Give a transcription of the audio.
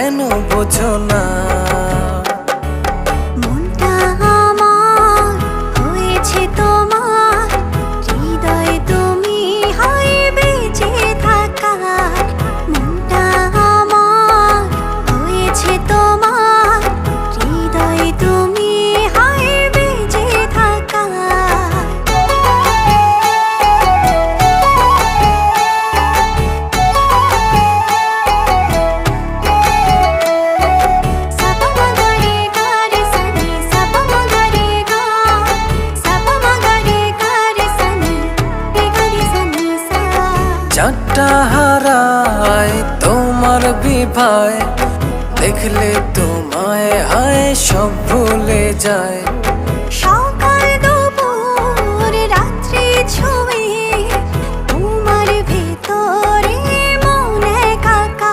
কেন বোঝো না? মনটা আমার হয়েছে তোমার, হৃদয়ে তুমি হয় বেঁচে থাকার। মনটা আমার হয়েছে তোমার, হৃদয়ে তুমি হয় বেঁচে থাকার। চারটা হারায় তোমার বিভায়, দেখলে তোমায় হায় সব ভুলে যায়।